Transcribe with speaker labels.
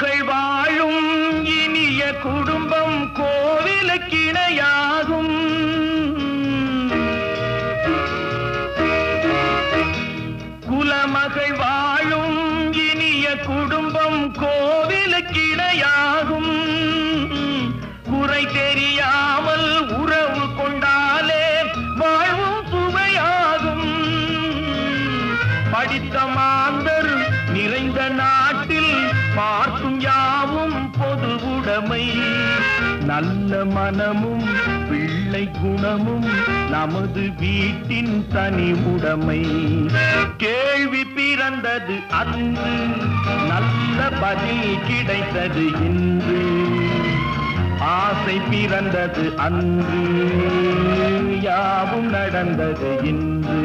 Speaker 1: குலமகள் வாழும் இனிய குடும்பம் கோவிலுக்கிணையாகும். குலமகள் வாழும் இனிய குடும்பம் கோவிலுக்கிணையாகும். குறை தெரியாமல் உறவு கொண்டாலே வாழ்வும் சுவையாகும். படித்த மாந்தர் நிறைந்த நாட்டில் பார்க்கும் யாவும் பொது உடைமை. நல்ல மனமும் பிள்ளை குணமும் நமது வீட்டின் தனி உடைமை. கேள்வி பிறந்தது அன்று, நல்ல பதில் கிடைத்தது இன்று. ஆசை பிறந்தது அன்று, யாவும் நடந்தது இன்று.